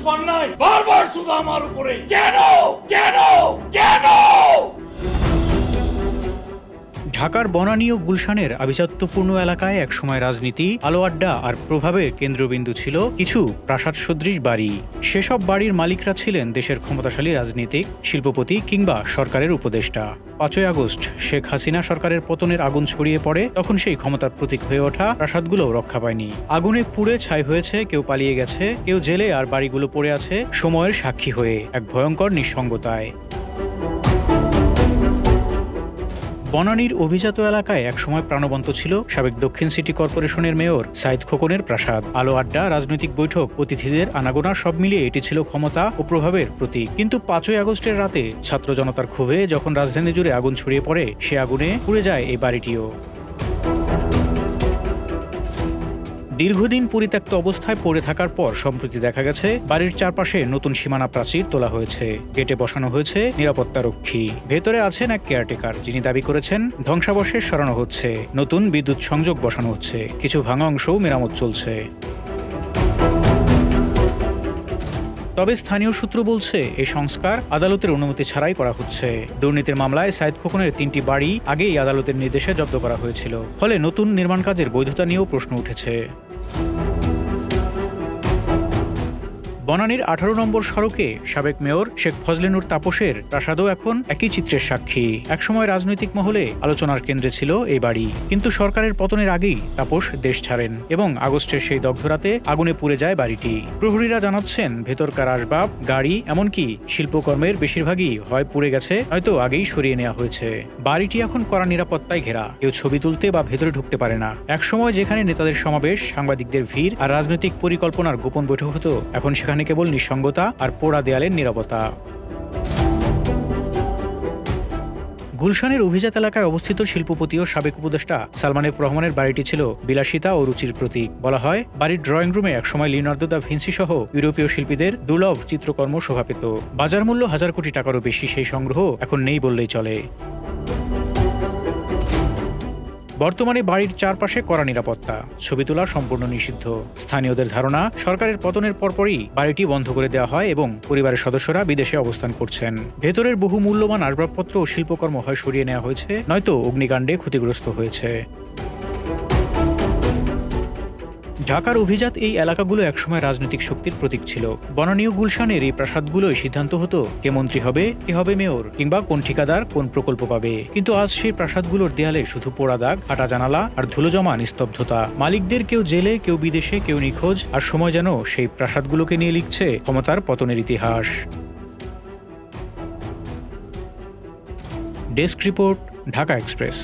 পান নাই, বারবার শুধু আমার উপরে কেন কেন কেন। ঢাকার বনানী ও গুলশানের আভিজাত্যপূর্ণ এলাকায় একসময় রাজনীতি, আলো আড্ডা আর প্রভাবের কেন্দ্রবিন্দু ছিল কিছু প্রাসাদ সদৃশ বাড়ি। সেসব বাড়ির মালিকরা ছিলেন দেশের ক্ষমতাশালী রাজনীতিক, শিল্পপতি কিংবা সরকারের উপদেষ্টা। ৫ই আগস্ট শেখ হাসিনা সরকারের পতনের আগুন ছড়িয়ে পড়ে, তখন সেই ক্ষমতার প্রতীক হয়ে ওঠা প্রাসাদগুলো রক্ষা পায়নি। আগুনে পুড়ে ছাই হয়েছে, কেউ পালিয়ে গেছে, কেউ জেলে, আর বাড়িগুলো পড়ে আছে সময়ের সাক্ষী হয়ে এক ভয়ঙ্কর নিঃসঙ্গতায়। বনানীর অভিজাত এলাকায় একসময় প্রাণবন্ত ছিল সাবেক দক্ষিণ সিটি কর্পোরেশনের মেয়র সাইদ খোকনের প্রাসাদ। আলো আড্ডা, রাজনৈতিক বৈঠক, অতিথিদের আনাগোনা সব মিলিয়ে এটি ছিল ক্ষমতা ও প্রভাবের প্রতীক। কিন্তু ৫ই আগস্টের রাতে ছাত্র জনতার ক্ষোভে যখন রাজধানী জুড়ে আগুন ছড়িয়ে পড়ে, সে আগুনে পুড়ে যায় এই বাড়িটিও। দীর্ঘদিন পরিত্যক্ত অবস্থায় পড়ে থাকার পর সম্প্রতি দেখা গেছে বাড়ির চারপাশে নতুন সীমানা প্রাচীর তোলা হয়েছে, গেটে বসানো হয়েছে নিরাপত্তারক্ষী। ভেতরে আছেন এক কেয়ারটেকার, যিনি দাবি করেছেন ধ্বংসাবশেষ সরানো হচ্ছে, নতুন বিদ্যুৎ সংযোগ বসানো হচ্ছে, কিছু ভাঙা অংশও মেরামত চলছে। তবে স্থানীয় সূত্র বলছে এই সংস্কার আদালতের অনুমতি ছাড়াই করা হচ্ছে। দুর্নীতির মামলায় সাইদ খোকনের ৩টি বাড়ি আগেই আদালতের নির্দেশে জব্দ করা হয়েছিল, ফলে নতুন নির্মাণ কাজের বৈধতা নিয়েও প্রশ্ন উঠেছে। বনানীর ১৮ নম্বর সড়কে সাবেক মেয়র শেখ ফজলে নূর তাপসের প্রাসাদও এখন একই চিত্রের সাক্ষী। একসময় রাজনৈতিক মহলে আলোচনার কেন্দ্রে ছিল এই বাড়ি, কিন্তু সরকারের পতনের আগেই তাপস দেশ ছাড়েন এবং আগস্টের সেই দগ্ধ রাতে আগুনে পুড়ে যায় বাড়িটি। প্রহরীরা জানাচ্ছেন ভেতরকার আসবাব, গাড়ি, এমনকি শিল্পকর্মের বেশিরভাগই হয় পুড়ে গেছে, নয়তো আগেই সরিয়ে নেওয়া হয়েছে। বাড়িটি এখন কড়া নিরাপত্তায় ঘেরা, কেউ ছবি তুলতে বা ভেতরে ঢুকতে পারে না। একসময় যেখানে নেতাদের সমাবেশ, সাংবাদিকদের ভিড় আর রাজনৈতিক পরিকল্পনার গোপন বৈঠক হতো, এখন সেখানে কেবল নিঃসঙ্গতা আর পোড়া দেয়ালের নীরবতা। গুলশানের অভিজাত এলাকায় অবস্থিত শিল্পপতি ও সাবেক উপদেষ্টা সালমান এফ রহমানের বাড়িটি ছিল বিলাসিতা ও রুচির প্রতীক। বলা হয় বাড়ির ড্রয়িং রুমে একসময় লিওনার্দো দা ভিঞ্চি সহ ইউরোপীয় শিল্পীদের দুর্লভ চিত্রকর্ম শোভা পেত। বাজার মূল্য ১,০০০ কোটি টাকারও বেশি সেই সংগ্রহ এখন নেই বললেই চলে। বর্তমানে বাড়ির চারপাশে কড়া নিরাপত্তা, ছবি তোলা সম্পূর্ণ নিষিদ্ধ। স্থানীয়দের ধারণা সরকারের পতনের পরপরই বাড়িটি বন্ধ করে দেওয়া হয় এবং পরিবারের সদস্যরা বিদেশে অবস্থান করছেন। ভেতরের বহু মূল্যবান আসবাবপত্র ও শিল্পকর্ম হয় সরিয়ে নেওয়া হয়েছে, নয়তো অগ্নিকাণ্ডে ক্ষতিগ্রস্ত হয়েছে। ঢাকার অভিজাত এই এলাকাগুলো একসময় রাজনৈতিক শক্তির প্রতীক ছিল। বনানী ও গুলশানের এই প্রাসাদগুলোই সিদ্ধান্ত হতো কে মন্ত্রী হবে, কে হবে মেয়র, কিংবা কোন ঠিকাদার কোন প্রকল্প পাবে। কিন্তু আজ সেই প্রাসাদগুলোর দেয়ালে শুধু পোড়া দাগ, ফাটা জানালা আর ধুলো জমা নিস্তব্ধতা। মালিকদের কেউ জেলে, কেউ বিদেশে, কেউ নিখোঁজ, আর সময় যেন সেই প্রাসাদগুলোকে নিয়ে লিখছে ক্ষমতার পতনের ইতিহাস। Desk report, Dhaka express.